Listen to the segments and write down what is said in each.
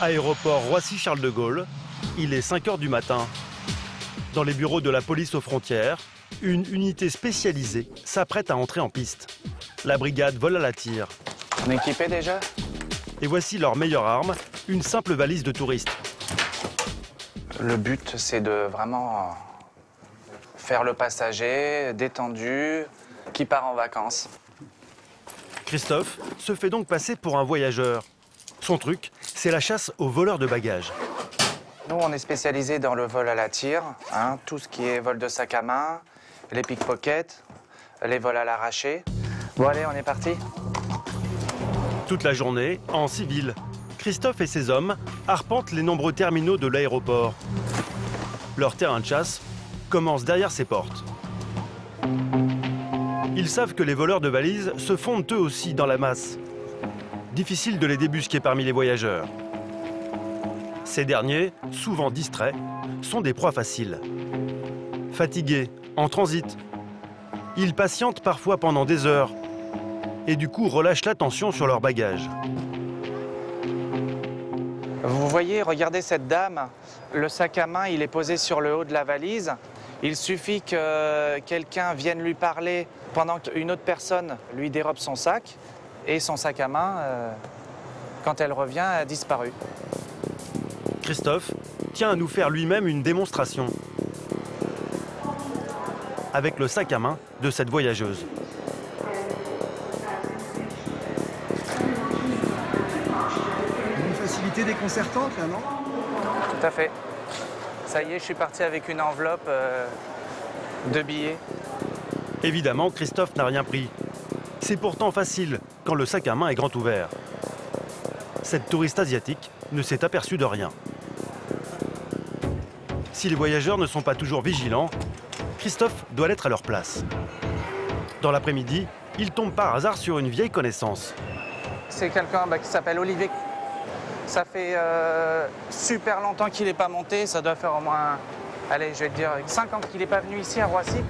Aéroport Roissy-Charles de Gaulle, il est 5 h du matin. Dans les bureaux de la police aux frontières, une unité spécialisée s'apprête à entrer en piste. La brigade vole à la tire. On est équipé déjà? Et voici leur meilleure arme, une simple valise de touriste. Le but, c'est de vraiment faire le passager détendu, qui part en vacances. Christophe se fait donc passer pour un voyageur. Son truc, c'est la chasse aux voleurs de bagages. Nous, on est spécialisé dans le vol à la tire, hein, tout ce qui est vol de sac à main, les pickpockets, les vols à l'arraché. Bon, allez, on est parti. Toute la journée, en civil, Christophe et ses hommes arpentent les nombreux terminaux de l'aéroport. Leur terrain de chasse commence derrière ces portes. Ils savent que les voleurs de valises se fondent eux aussi dans la masse. Difficile de les débusquer parmi les voyageurs. Ces derniers, souvent distraits, sont des proies faciles. Fatigués, en transit, ils patientent parfois pendant des heures et du coup relâchent l'attention sur leurs bagages. Vous voyez, regardez cette dame. Le sac à main, il est posé sur le haut de la valise. Il suffit que quelqu'un vienne lui parler pendant qu'une autre personne lui dérobe son sac. Et son sac à main, quand elle revient, a disparu. Christophe tient à nous faire lui-même une démonstration avec le sac à main de cette voyageuse. Une facilité déconcertante, là, non? Tout à fait. Ça y est, je suis parti avec une enveloppe de billets. Évidemment, Christophe n'a rien pris. C'est pourtant facile quand le sac à main est grand ouvert. Cette touriste asiatique ne s'est aperçue de rien. Si les voyageurs ne sont pas toujours vigilants, Christophe doit l'être à leur place. Dans l'après-midi, il tombe par hasard sur une vieille connaissance. C'est quelqu'un qui s'appelle Olivier. Ça fait super longtemps qu'il n'est pas monté. Ça doit faire au moins, allez, je vais te dire, 5 ans qu'il n'est pas venu ici à Roissy.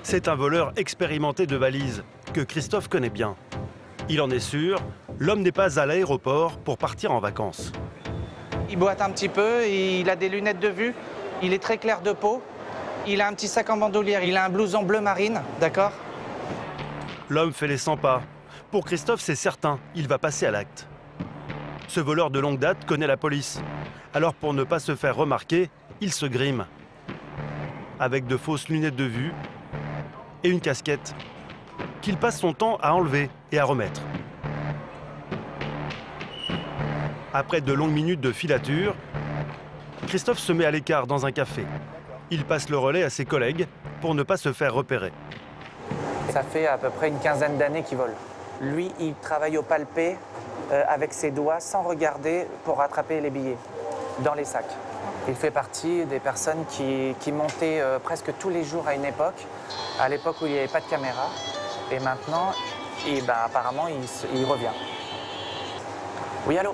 C'est un voleur expérimenté de valises que Christophe connaît bien. Il en est sûr, l'homme n'est pas à l'aéroport pour partir en vacances. Il boite un petit peu, il a des lunettes de vue, il est très clair de peau, il a un petit sac en bandoulière, il a un blouson bleu marine, d'accord? L'homme fait les 100 pas. Pour Christophe, c'est certain, il va passer à l'acte. Ce voleur de longue date connaît la police. Alors pour ne pas se faire remarquer, il se grime. Avec de fausses lunettes de vue et une casquette qu'il passe son temps à enlever et à remettre. Après de longues minutes de filature, Christophe se met à l'écart dans un café. Il passe le relais à ses collègues pour ne pas se faire repérer. Ça fait à peu près une quinzaine d'années qu'il vole. Lui, il travaille au palpé avec ses doigts sans regarder pour rattraper les billets dans les sacs. Il fait partie des personnes qui montaient presque tous les jours à une époque, à l'époque où il n'y avait pas de caméra. Et maintenant, apparemment, il revient. Oui, allô?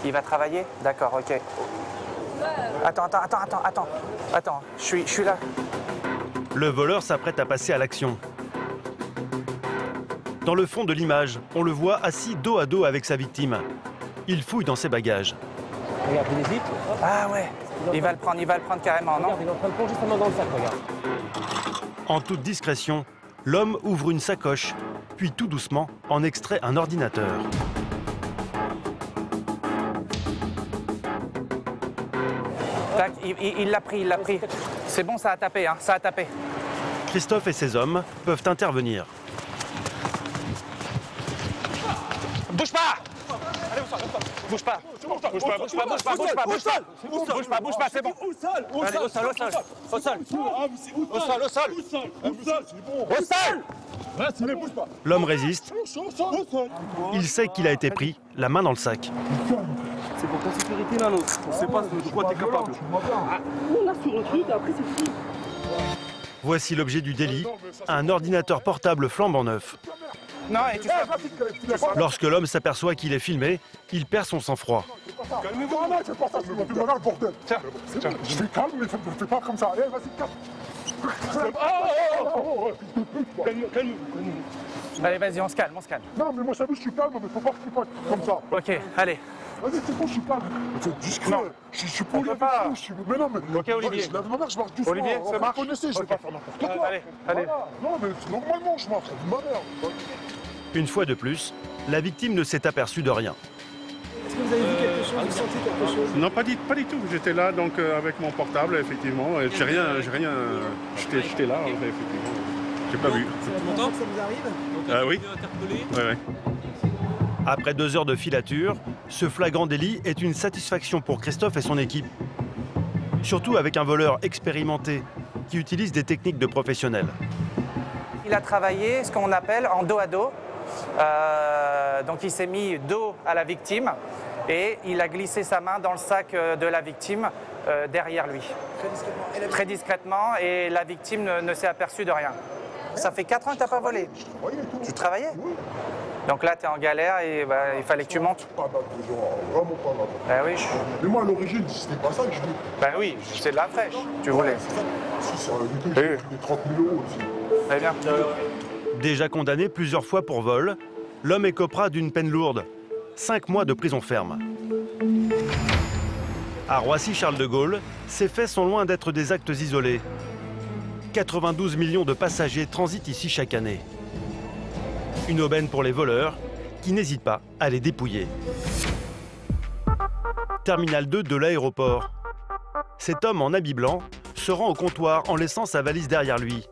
Il va travailler? D'accord, ok. Attends, je suis là. Le voleur s'apprête à passer à l'action. Dans le fond de l'image, on le voit assis dos à dos avec sa victime. Il fouille dans ses bagages. Regarde, il hésite. Ah ouais, il va le prendre carrément, non? Regarde, il est en train de plonger sa main dans le sac, regarde. En toute discrétion, l'homme ouvre une sacoche, puis tout doucement en extrait un ordinateur. Tac, il l'a pris. C'est bon, ça a tapé, hein, ça a tapé. Christophe et ses hommes peuvent intervenir. Bouge pas! Bouge pas, c'est bon. Allez, au sol. L'homme résiste. Il sait qu'il a été pris, la main dans le sac. C'est pour ta sécurité, Nano. On sait pas de quoi t'es capable. On assure le truc, après c'est fini. Voici l'objet du délit, un ordinateur portable flambant neuf. Non, et tu fais... Lorsque l'homme s'aperçoit qu'il est filmé, il perd son sang-froid. Calmez-vous, non, c'est pas ça, tu me regardes, bordel. Tiens, je suis calme, mais fais pas comme ça. Allez, vas-y, calme. Allez, vas-y, on se calme. Non, mais moi, je suis calme, mais faut pas que tu fasses comme ça. Ok, allez. Vas-y, c'est bon, je suis calme. C'est discret. Non. Je suis poli avec pas. vous. Mais non, mais. Ok, Olivier. Je lève ma main, je marche doucement. Olivier, ça marche. Vous connaissez, je vais pas faire n'importe quoi. Allez, allez. Voilà. Non, mais normalement, je marche. C'est de ma mère. Une fois de plus, la victime ne s'est aperçue de rien. Est-ce que vous avez vu quelque chose, vous sentez quelque chose? Non, pas du tout. J'étais là donc avec mon portable, effectivement. J'ai rien. J'étais là, effectivement. J'ai pas vu. C'est la première fois que ça vous arrive? Oui. Ouais. Après 2 heures de filature, ce flagrant délit est une satisfaction pour Christophe et son équipe. Surtout avec un voleur expérimenté qui utilise des techniques de professionnels. Il a travaillé ce qu'on appelle en dos à dos. Donc il s'est mis dos à la victime et il a glissé sa main dans le sac de la victime derrière lui. Très discrètement. Et la Très discrètement, et la victime ne s'est aperçue de rien. Ça fait 4 ans que tu n'as pas volé. Je travaillais et tout. Tu travaillais? Oui. Donc là, tu es en galère et il fallait que tu montes. Pas d'accord, vraiment pas d'accord. Ben oui, Mais moi, à l'origine, c'était pas ça que je voulais. ben oui, c'est de la fraîche. Tu voulais. C'est ça. Si, c'est en réalité, j'ai pris des 30 000 € aussi. Très bien. Déjà condamné plusieurs fois pour vol, l'homme écopera d'une peine lourde, 5 mois de prison ferme. À Roissy-Charles de Gaulle, ces faits sont loin d'être des actes isolés. 92 millions de passagers transitent ici chaque année. Une aubaine pour les voleurs qui n'hésitent pas à les dépouiller. Terminal 2 de l'aéroport. Cet homme en habit blanc se rend au comptoir en laissant sa valise derrière lui.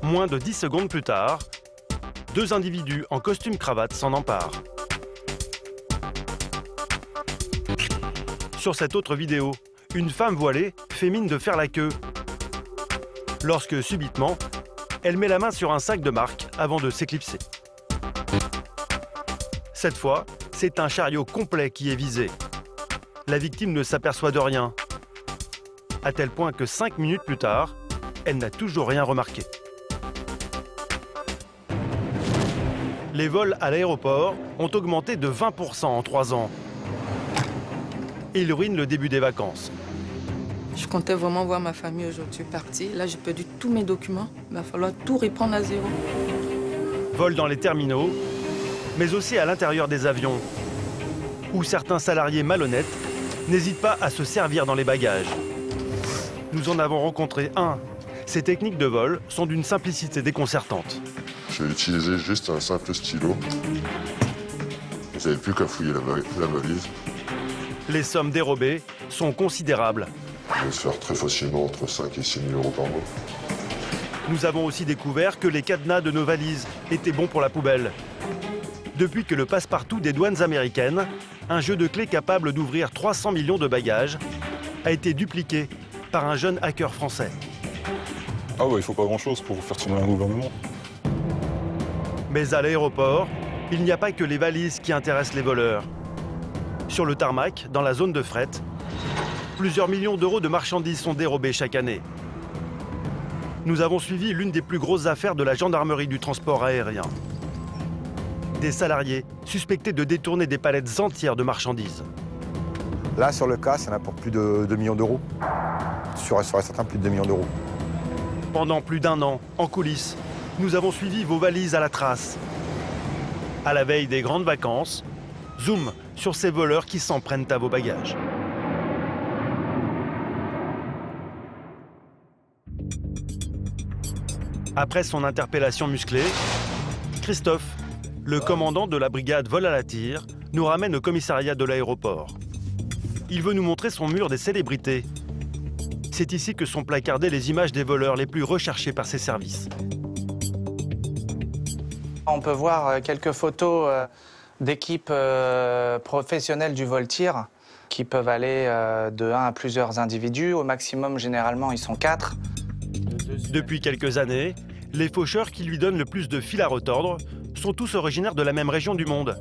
Moins de 10 secondes plus tard, 2 individus en costume-cravate s'en emparent. Sur cette autre vidéo, une femme voilée fait mine de faire la queue. Lorsque, subitement, elle met la main sur un sac de marque avant de s'éclipser. Cette fois, c'est un chariot complet qui est visé. La victime ne s'aperçoit de rien, à tel point que 5 minutes plus tard, elle n'a toujours rien remarqué. Les vols à l'aéroport ont augmenté de 20% en 3 ans. Et ils ruinent le début des vacances. Je comptais vraiment voir ma famille aujourd'hui partie. Là, j'ai perdu tous mes documents. Il va falloir tout reprendre à zéro. Vols dans les terminaux, mais aussi à l'intérieur des avions, où certains salariés malhonnêtes n'hésitent pas à se servir dans les bagages. Nous en avons rencontré un. Ces techniques de vol sont d'une simplicité déconcertante. J'ai utilisé juste un simple stylo. Vous n'avez plus qu'à fouiller la valise. Les sommes dérobées sont considérables. Je vais se faire très facilement entre 5 et 6 000 € par mois. Nous avons aussi découvert que les cadenas de nos valises étaient bons pour la poubelle. Depuis que le passe-partout des douanes américaines, un jeu de clés capable d'ouvrir 300 millions de bagages, a été dupliqué par un jeune hacker français. Ah ouais, il faut pas grand-chose pour faire tourner un gouvernement. Mais à l'aéroport, il n'y a pas que les valises qui intéressent les voleurs. Sur le tarmac, dans la zone de fret, plusieurs millions d'euros de marchandises sont dérobées chaque année. Nous avons suivi l'une des plus grosses affaires de la gendarmerie du transport aérien. Des salariés suspectés de détourner des palettes entières de marchandises. Là, sur le cas, ça en a pour plus de 2 millions d'euros. Sur certains, plus de 2 millions d'euros. Pendant plus d'1 an, en coulisses, nous avons suivi vos valises à la trace. À la veille des grandes vacances, zoom sur ces voleurs qui s'en prennent à vos bagages. Après son interpellation musclée, Christophe, le commandant de la brigade vol à la tire, nous ramène au commissariat de l'aéroport. Il veut nous montrer son mur des célébrités. C'est ici que sont placardées les images des voleurs les plus recherchés par ses services. On peut voir quelques photos d'équipes professionnelles du vol-tir qui peuvent aller de 1 à plusieurs individus. Au maximum, généralement, ils sont 4. Depuis quelques années, les faucheurs qui lui donnent le plus de fil à retordre sont tous originaires de la même région du monde,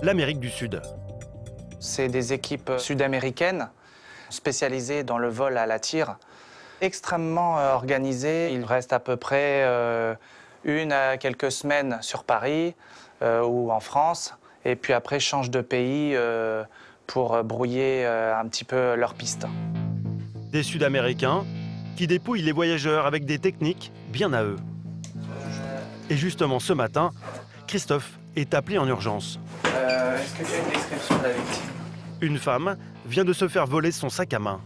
l'Amérique du Sud. C'est des équipes sud-américaines spécialisées dans le vol à la tire, extrêmement organisées. Ils restent à peu près 1 à quelques semaines sur Paris ou en France, et puis après changent de pays pour brouiller un petit peu leur piste. Des Sud-Américains qui dépouillent les voyageurs avec des techniques bien à eux. Et justement ce matin, Christophe est appelé en urgence. Est-ce que tu as une description de la victime? Une femme vient de se faire voler son sac à main.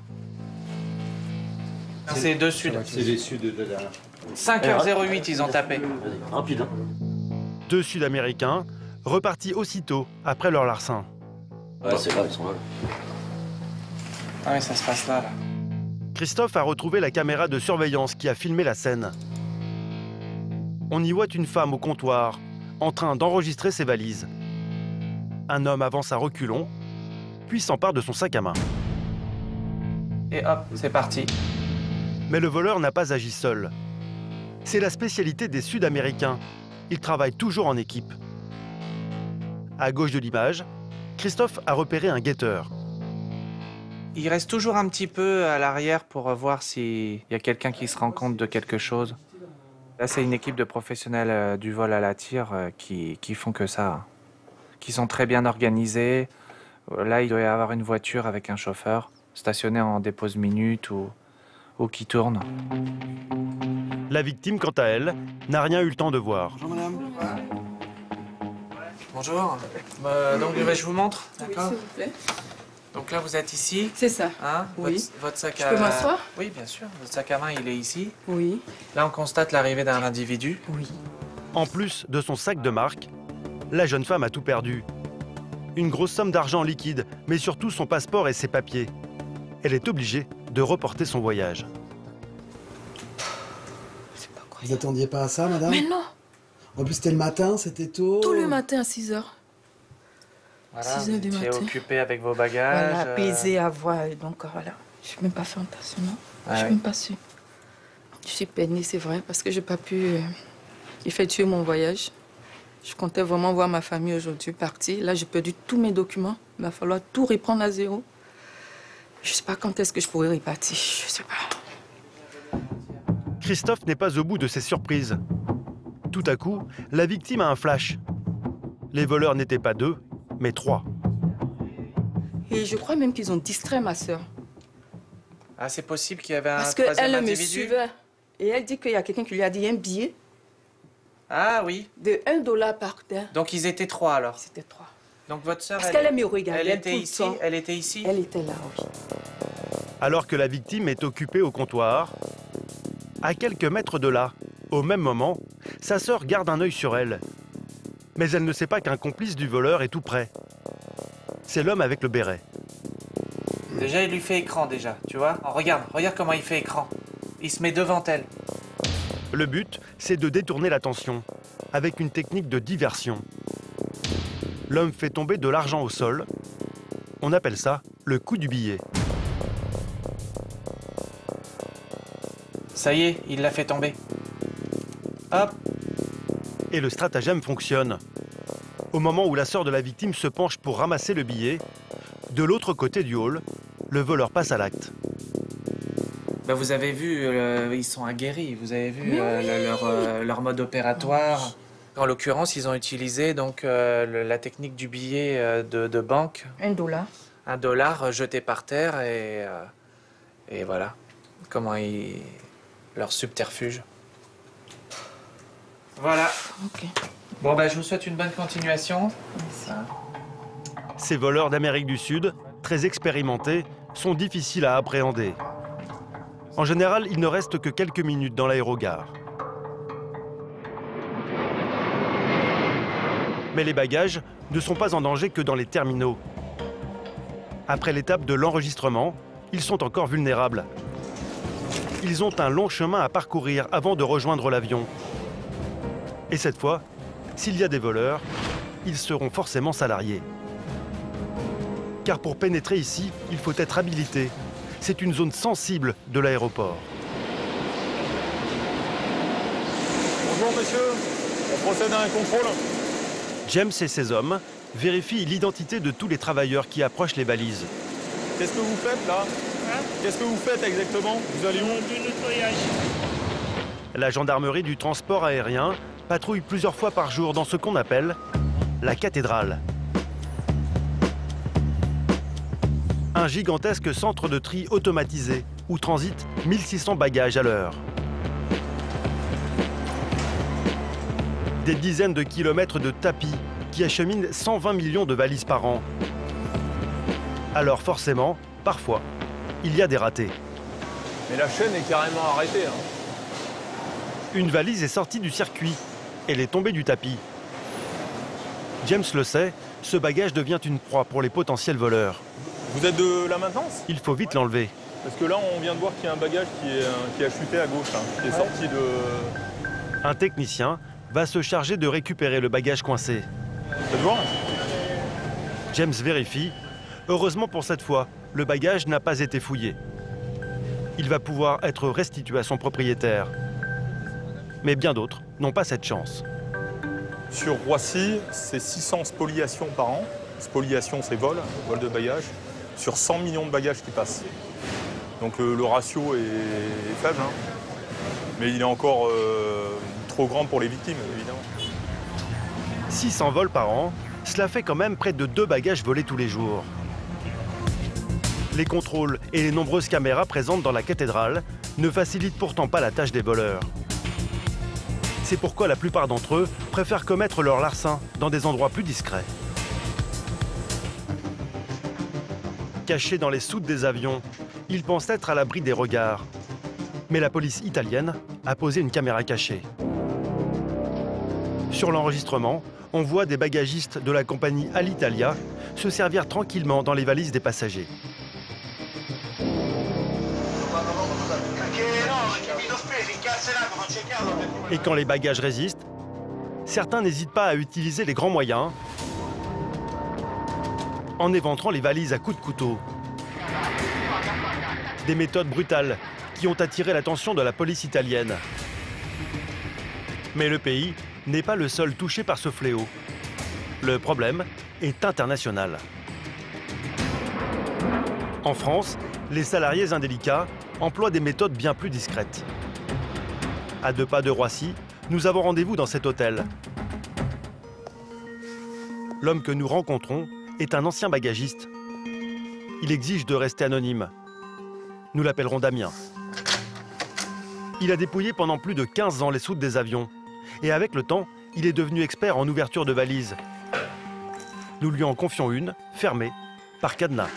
C'est deux Sud. C'est les Sud de derrière. 5h08, ils ont tapé. Rapide, hein. 2 Sud-Américains repartis aussitôt après leur larcin. Ouais, c'est là, ils sont là. Ah oui, ça se passe là. Christophe a retrouvé la caméra de surveillance qui a filmé la scène. On y voit une femme au comptoir, en train d'enregistrer ses valises. Un homme avance à reculons, puis s'empare de son sac à main. Et hop, c'est parti. Mais le voleur n'a pas agi seul. C'est la spécialité des Sud-Américains. Ils travaillent toujours en équipe. À gauche de l'image, Christophe a repéré un guetteur. Il reste toujours un petit peu à l'arrière pour voir s'il y a quelqu'un qui se rend compte de quelque chose. Là, c'est une équipe de professionnels du vol à la tire qui font que ça, qui sont très bien organisés. Là, il doit y avoir une voiture avec un chauffeur stationné en dépose minute ou qui tourne. La victime, quant à elle, n'a rien eu le temps de voir. Bonjour, madame. Bonjour. Donc, je vous montre, d'accord? S'il vous plaît. Donc là, vous êtes ici. C'est ça. Hein? Oui. Votre sac Je à... peux m'asseoir? Oui, bien sûr. Votre sac à main, il est ici. Oui. Là, on constate l'arrivée d'un individu. Oui. En plus de son sac de marque, la jeune femme a tout perdu. Une grosse somme d'argent liquide, mais surtout son passeport et ses papiers. Elle est obligée de reporter son voyage. Vous attendiez pas à ça, madame? Mais non! En plus, c'était le matin, c'était tôt. Tout le matin à 6 h. Voilà, 6 heures du vous étiez matin. occupé avec vos bagages. Voilà, plaisir à voir. Et donc, voilà. Je n'ai même pas fait attention, non? Ah Je n'ai oui. même pas su. Je suis peinée, c'est vrai, parce que je n'ai pas pu effectuer mon voyage. Je comptais vraiment voir ma famille aujourd'hui partir. Là, j'ai perdu tous mes documents. Il va falloir tout reprendre à zéro. Je ne sais pas quand est-ce que je pourrai repartir. Je ne sais pas. Christophe n'est pas au bout de ses surprises. Tout à coup, la victime a un flash. Les voleurs n'étaient pas 2, mais 3. Et je crois même qu'ils ont distrait ma sœur. Ah, c'est possible qu'il y avait un Parce troisième qu'elle me individu. suivait. Et elle dit qu'il y a quelqu'un qui lui a dit un billet Ah oui. de $1 par terre. Donc ils étaient 3 alors. C'était 3. Donc votre sœur, Parce qu'elle me regardait elle était tout le ici. temps. Elle était ici. Elle était là, oui. Alors que la victime est occupée au comptoir, à quelques mètres de là, au même moment, sa sœur garde un œil sur elle. Mais elle ne sait pas qu'un complice du voleur est tout près. C'est l'homme avec le béret. Déjà, il lui fait écran déjà, tu vois. Oh, regarde comment il fait écran. Il se met devant elle. Le but, c'est de détourner l'attention, avec une technique de diversion. L'homme fait tomber de l'argent au sol. On appelle ça le coup du billet. Ça y est, il l'a fait tomber. Hop. Et le stratagème fonctionne. Au moment où la sœur de la victime se penche pour ramasser le billet, de l'autre côté du hall, le voleur passe à l'acte. Bah, vous avez vu, ils sont aguerris. Vous avez vu leur mode opératoire. En l'occurrence, ils ont utilisé donc la technique du billet de banque. $1. $1 jeté par terre et voilà comment leur subterfuge. Voilà. Ok. Bon, bah, je vous souhaite une bonne continuation. Merci. Ces voleurs d'Amérique du Sud, très expérimentés, sont difficiles à appréhender. En général, il ne reste que quelques minutes dans l'aérogare. Mais les bagages ne sont pas en danger que dans les terminaux. Après l'étape de l'enregistrement, ils sont encore vulnérables. Ils ont un long chemin à parcourir avant de rejoindre l'avion. Et cette fois, s'il y a des voleurs, ils seront forcément salariés. Car pour pénétrer ici, il faut être habilité. C'est une zone sensible de l'aéroport. Bonjour monsieur, on procède à un contrôle. James et ses hommes vérifient l'identité de tous les travailleurs qui approchent les balises. Qu'est-ce que vous faites là? Qu'est-ce que vous faites exactement? Vous allez où? Du nettoyage. La gendarmerie du transport aérien patrouille plusieurs fois par jour dans ce qu'on appelle la cathédrale. Un gigantesque centre de tri automatisé où transitent 1600 bagages à l'heure. Des dizaines de kilomètres de tapis qui achemine 120 millions de valises par an. Alors forcément, parfois, il y a des ratés. Mais la chaîne est carrément arrêtée. Hein. Une valise est sortie du circuit. Elle est tombée du tapis. James le sait, ce bagage devient une proie pour les potentiels voleurs. Vous êtes de la maintenance? Il faut vite l'enlever. Parce que là, on vient de voir qu'il y a un bagage qui a chuté à gauche, hein, qui est sorti de... Un technicien va se charger de récupérer le bagage coincé. Faites voir. James vérifie. Heureusement pour cette fois, le bagage n'a pas été fouillé. Il va pouvoir être restitué à son propriétaire. Mais bien d'autres n'ont pas cette chance. Sur Roissy, c'est 600 spoliations par an. Spoliation, c'est vol de bagages, sur 100 millions de bagages qui passent. Donc le ratio est faible, hein. Mais il est encore trop grand pour les victimes, évidemment. 600 vols par an, cela fait quand même près de 2 bagages volés tous les jours. Les contrôles et les nombreuses caméras présentes dans la cathédrale ne facilitent pourtant pas la tâche des voleurs. C'est pourquoi la plupart d'entre eux préfèrent commettre leur larcin dans des endroits plus discrets. Cachés dans les soutes des avions, ils pensent être à l'abri des regards. Mais la police italienne a posé une caméra cachée. Sur l'enregistrement, on voit des bagagistes de la compagnie Alitalia se servir tranquillement dans les valises des passagers. Et quand les bagages résistent, certains n'hésitent pas à utiliser les grands moyens en éventrant les valises à coups de couteau. Des méthodes brutales qui ont attiré l'attention de la police italienne. Mais le pays n'est pas le seul touché par ce fléau. Le problème est international. En France, les salariés indélicats emploient des méthodes bien plus discrètes. À 2 pas de Roissy, nous avons rendez-vous dans cet hôtel. L'homme que nous rencontrons est un ancien bagagiste. Il exige de rester anonyme. Nous l'appellerons Damien. Il a dépouillé pendant plus de 15 ans les soutes des avions. Et avec le temps, il est devenu expert en ouverture de valises. Nous lui en confions une, fermée, par cadenas.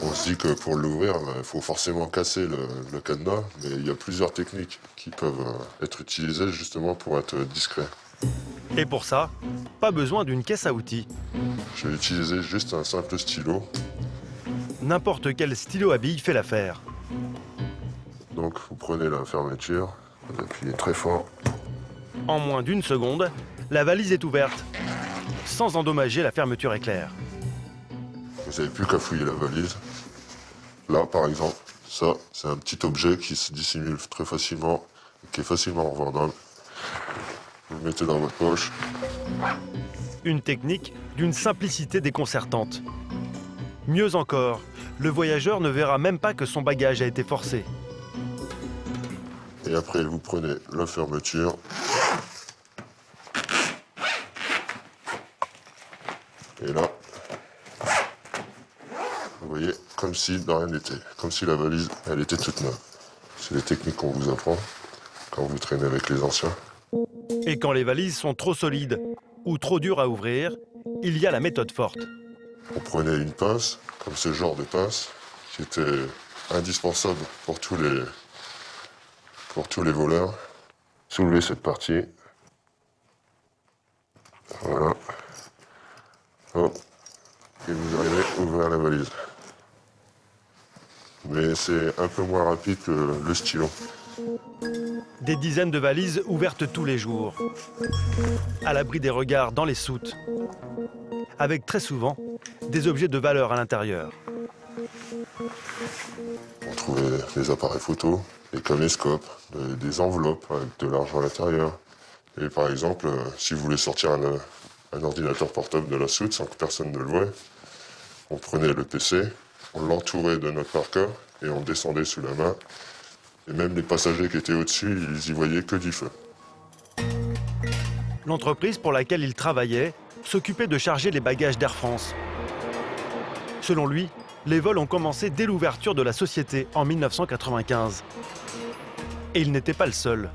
On se dit que pour l'ouvrir, il faut forcément casser le cadenas, mais il y a plusieurs techniques qui peuvent être utilisées justement pour être discret. Et pour ça, pas besoin d'une caisse à outils. Je vais utiliser juste un simple stylo. N'importe quel stylo à billes fait l'affaire. Donc vous prenez la fermeture, vous appuyez très fort. En moins d'1 seconde, la valise est ouverte, sans endommager la fermeture éclair. Vous n'avez plus qu'à fouiller la valise. Là, par exemple, ça, c'est un petit objet qui se dissimule très facilement, qui est facilement revendable. Vous le mettez dans votre poche. Une technique d'une simplicité déconcertante. Mieux encore, le voyageur ne verra même pas que son bagage a été forcé. Et après, vous prenez la fermeture. Et là, vous voyez, comme si de rien n'était. Comme si la valise, elle était toute neuve. C'est les techniques qu'on vous apprend quand vous traînez avec les anciens. Et quand les valises sont trop solides ou trop dures à ouvrir, il y a la méthode forte. On prenait une pince, comme ce genre de pince, qui était indispensable pour tous les voleurs. Soulevez cette partie. Voilà. Hop. Et vous arrivez à ouvrir la valise. Mais c'est un peu moins rapide que le stylo. Des dizaines de valises ouvertes tous les jours, à l'abri des regards dans les soutes, avec très souvent des objets de valeur à l'intérieur. On trouvait des appareils photo, des caméscopes, des enveloppes avec de l'argent à l'intérieur. Et par exemple, si vous voulez sortir un ordinateur portable de la soute sans que personne ne le voie, on prenait le PC, on l'entourait de notre marqueur et on descendait sous la main. Et même les passagers qui étaient au-dessus, ils y voyaient que du feu. L'entreprise pour laquelle il travaillait s'occupait de charger les bagages d'Air France. Selon lui, les vols ont commencé dès l'ouverture de la société en 1995. Et il n'était pas le seul.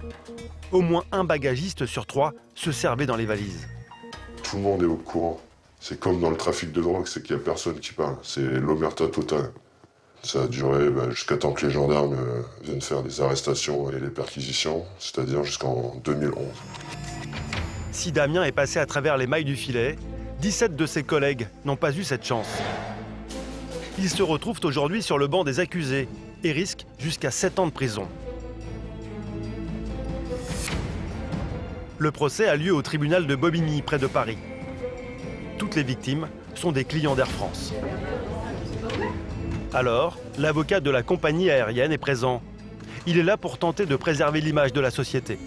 au moins un bagagiste sur 3 se servait dans les valises. Tout le monde est au courant. C'est comme dans le trafic de drogue, c'est qu'il n'y a personne qui parle. C'est l'omerta totale. Ça a duré jusqu'à temps que les gendarmes viennent faire les arrestations et les perquisitions, c'est-à-dire jusqu'en 2011. Si Damien est passé à travers les mailles du filet, 17 de ses collègues n'ont pas eu cette chance. Ils se retrouvent aujourd'hui sur le banc des accusés et risquent jusqu'à 7 ans de prison. Le procès a lieu au tribunal de Bobigny, près de Paris. Toutes les victimes sont des clients d'Air France. Alors, l'avocat de la compagnie aérienne est présent. Il est là pour tenter de préserver l'image de la société.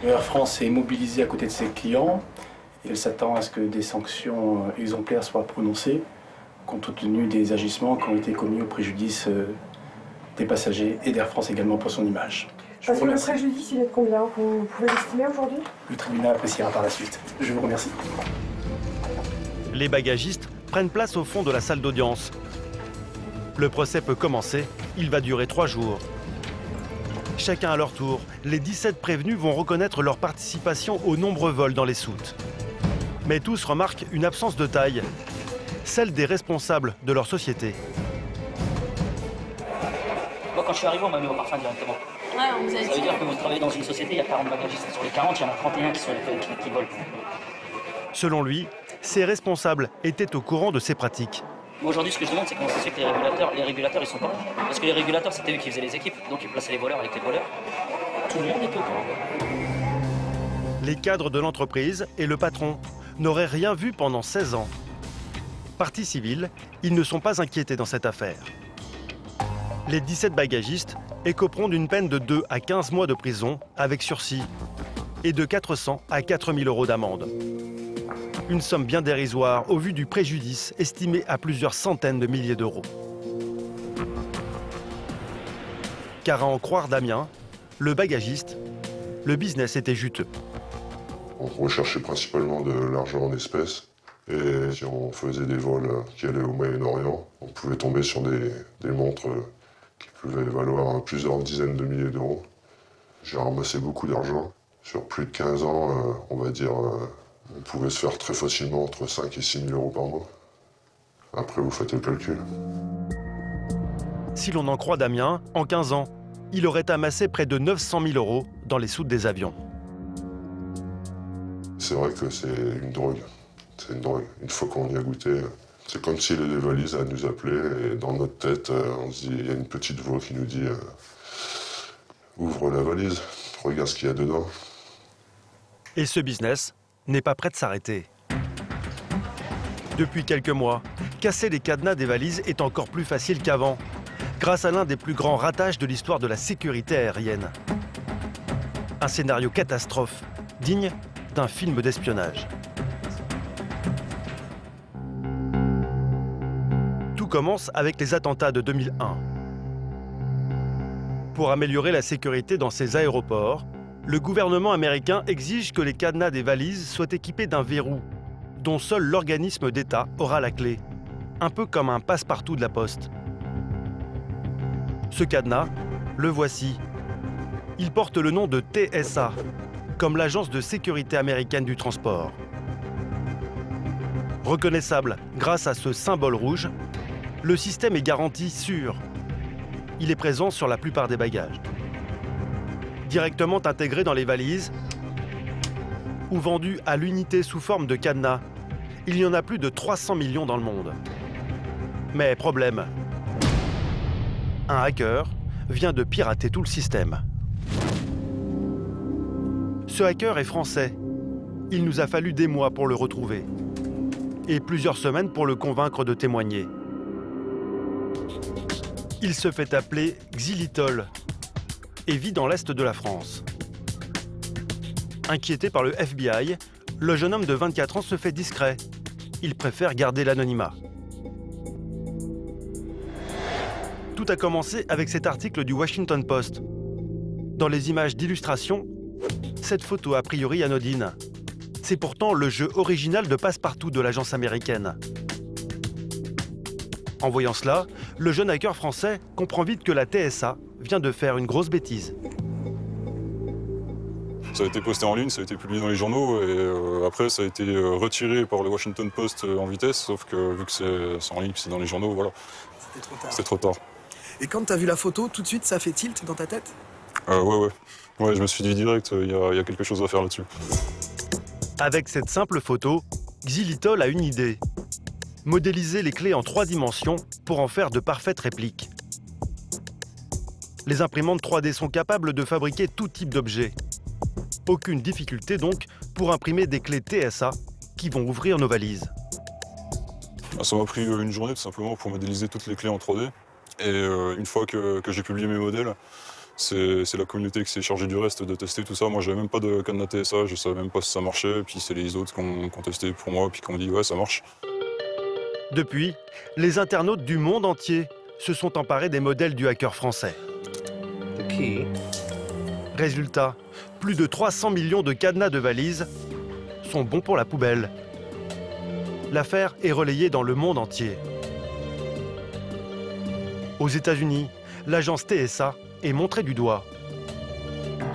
Air France est mobilisée à côté de ses clients et elle s'attend à ce que des sanctions exemplaires soient prononcées compte tenu des agissements qui ont été commis au préjudice des passagers et d'Air France également pour son image. Parce que le préjudice, il est de combien? Vous pouvez l'estimer aujourd'hui? Le tribunal appréciera par la suite. Je vous remercie. Les bagagistes prennent place au fond de la salle d'audience. Le procès peut commencer, il va durer 3 jours. Chacun à leur tour, les 17 prévenus vont reconnaître leur participation aux nombreux vols dans les soutes. Mais tous remarquent une absence de taille, celle des responsables de leur société. Moi, quand je suis arrivé, on m'a mis au parfum directement. Ouais, on vous a dit. Ça veut dire que vous travaillez dans une société, il y a 40 bagagistes. Sur les 40, il y en a 31 qui volent. Selon lui, ces responsables étaient au courant de ces pratiques. Moi, aujourd'hui, ce que je demande, c'est comment ça se fait que les régulateurs, ils sont pas là. Parce que les régulateurs, c'était eux qui faisaient les équipes, donc ils plaçaient les voleurs avec les voleurs. Tout le monde est au courant. Les cadres de l'entreprise et le patron n'auraient rien vu pendant 16 ans. Partie civile, ils ne sont pas inquiétés dans cette affaire. Les 17 bagagistes écoperont d'une peine de 2 à 15 mois de prison avec sursis et de 400 à 4000 € d'amende. Une somme bien dérisoire au vu du préjudice estimé à plusieurs centaines de milliers d'euros. Car à en croire Damien, le bagagiste, le business était juteux. On recherchait principalement de l'argent en espèces. Et si on faisait des vols qui allaient au Moyen-Orient, on pouvait tomber sur des montres qui pouvaient valoir plusieurs dizaines de milliers d'euros. J'ai ramassé beaucoup d'argent. Sur plus de 15 ans, on va dire, on pouvait se faire très facilement entre 5 et 6 000 € par mois. Après, vous faites le calcul. Si l'on en croit Damien, en 15 ans, il aurait amassé près de 900 000 € dans les soutes des avions. C'est vrai que c'est une drogue. C'est une drogue. Une fois qu'on y a goûté, c'est comme s'il y avait des valises à nous appeler et dans notre tête, on se dit, il y a une petite voix qui nous dit ouvre la valise, regarde ce qu'il y a dedans. Et ce business n'est pas prêt de s'arrêter. Depuis quelques mois, casser les cadenas des valises est encore plus facile qu'avant, grâce à l'un des plus grands ratages de l'histoire de la sécurité aérienne. Un scénario catastrophe, digne d'un film d'espionnage. Tout commence avec les attentats de 2001. Pour améliorer la sécurité dans ces aéroports, le gouvernement américain exige que les cadenas des valises soient équipés d'un verrou, dont seul l'organisme d'État aura la clé, un peu comme un passe-partout de la Poste. Ce cadenas, le voici. Il porte le nom de TSA, comme l'agence de sécurité américaine du transport. Reconnaissable grâce à ce symbole rouge, le système est garanti sûr. Il est présent sur la plupart des bagages. Directement intégré dans les valises ou vendu à l'unité sous forme de cadenas, il y en a plus de 300 millions dans le monde. Mais problème, un hacker vient de pirater tout le système. Ce hacker est français. Il nous a fallu des mois pour le retrouver et plusieurs semaines pour le convaincre de témoigner. Il se fait appeler Xylitol et vit dans l'est de la France. Inquiété par le FBI, le jeune homme de 24 ans se fait discret. Il préfère garder l'anonymat. Tout a commencé avec cet article du Washington Post. Dans les images d'illustration, cette photo a priori anodine. C'est pourtant le jeu original de passe-partout de l'agence américaine. En voyant cela, le jeune hacker français comprend vite que la TSA vient de faire une grosse bêtise. Ça a été posté en ligne, ça a été publié dans les journaux et après ça a été retiré par le Washington Post en vitesse, sauf que vu que c'est en ligne, c'est dans les journaux, voilà. C'était trop tard. C'était trop tard. Et quand t'as vu la photo, tout de suite ça fait tilt dans ta tête? Ouais, je me suis dit direct, il y a quelque chose à faire là-dessus. Avec cette simple photo, Xylitol a une idée. Modéliser les clés en 3 dimensions pour en faire de parfaites répliques. Les imprimantes 3D sont capables de fabriquer tout type d'objets. Aucune difficulté donc pour imprimer des clés TSA qui vont ouvrir nos valises. Ça m'a pris une journée tout simplement pour modéliser toutes les clés en 3D. Et une fois que j'ai publié mes modèles, c'est la communauté qui s'est chargée du reste de tester tout ça. Moi, j'avais même pas de cadenas TSA, je savais même pas si ça marchait. Et puis c'est les autres qui ont testé pour moi, puis qui ont dit ouais, ça marche. Depuis, les internautes du monde entier se sont emparés des modèles du hacker français. Résultat, plus de 300 millions de cadenas de valises sont bons pour la poubelle. L'affaire est relayée dans le monde entier. Aux États-Unis, l'agence TSA est montrée du doigt.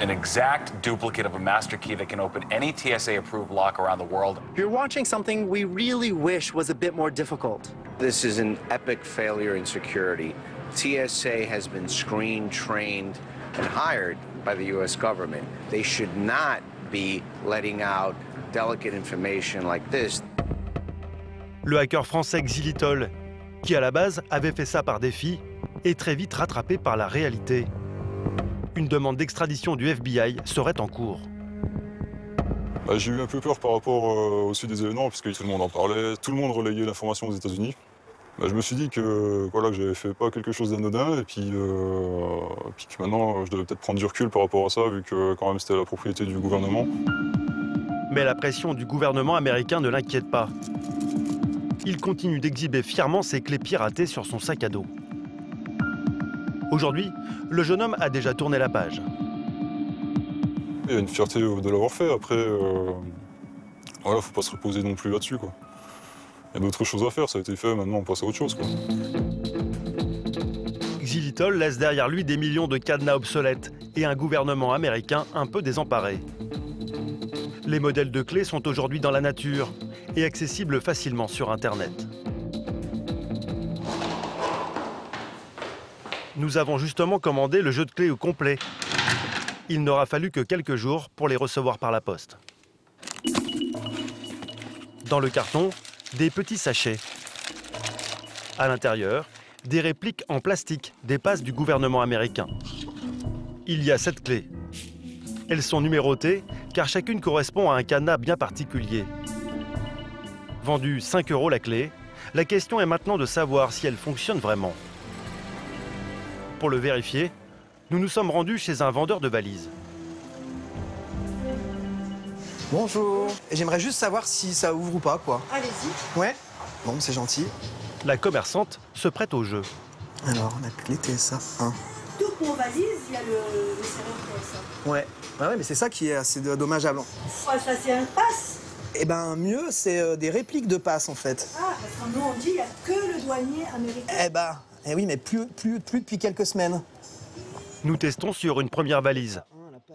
An exact duplicate of a master key that can open any TSA-approved lock around the world. You're watching something we really wish was a bit more difficult. This is an epic failure in security. TSA has been screened, trained, and hired by the U.S. government. They should not be letting out delicate information like this. Le hacker français Xylitol, qui à la base avait fait ça par défi, est très vite rattrapé par la réalité. Une demande d'extradition du FBI serait en cours. J'ai eu un peu peur par rapport au suite des événements, puisque tout le monde en parlait, tout le monde relayait l'information aux États-Unis. Je me suis dit que j'avais fait pas quelque chose d'anodin et puis que maintenant je devais peut-être prendre du recul par rapport à ça, vu que quand même c'était la propriété du gouvernement. Mais la pression du gouvernement américain ne l'inquiète pas. Il continue d'exhiber fièrement ses clés piratées sur son sac à dos. Aujourd'hui, le jeune homme a déjà tourné la page. Il y a une fierté de l'avoir fait. Après, voilà, faut pas se reposer non plus là-dessus, quoi. Il y a d'autres choses à faire, ça a été fait, maintenant on passe à autre chose, quoi. Xylitol laisse derrière lui des millions de cadenas obsolètes et un gouvernement américain un peu désemparé. Les modèles de clés sont aujourd'hui dans la nature et accessibles facilement sur Internet. Nous avons justement commandé le jeu de clés au complet. Il n'aura fallu que quelques jours pour les recevoir par la poste. Dans le carton, des petits sachets. À l'intérieur, des répliques en plastique des passes du gouvernement américain. Il y a 7 clés. Elles sont numérotées car chacune correspond à un cadenas bien particulier. Vendu 5 € la clé, la question est maintenant de savoir si elle fonctionne vraiment. Pour le vérifier, nous nous sommes rendus chez un vendeur de valises. Bonjour. J'aimerais juste savoir si ça ouvre ou pas, quoi. Allez-y. Ouais. Bon, c'est gentil. La commerçante se prête au jeu. Alors, la clé TSA 1. Toutes nos valises, il y a le serrure TSA. Ouais. Ouais, mais c'est ça qui est assez dommageable. Ça, c'est un pass. Eh ben, mieux, c'est des répliques de passes, en fait. Ah, parce que nous, on dit qu'il n'y a que le douanier américain. Eh oui, mais plus depuis quelques semaines. Nous testons sur une première valise.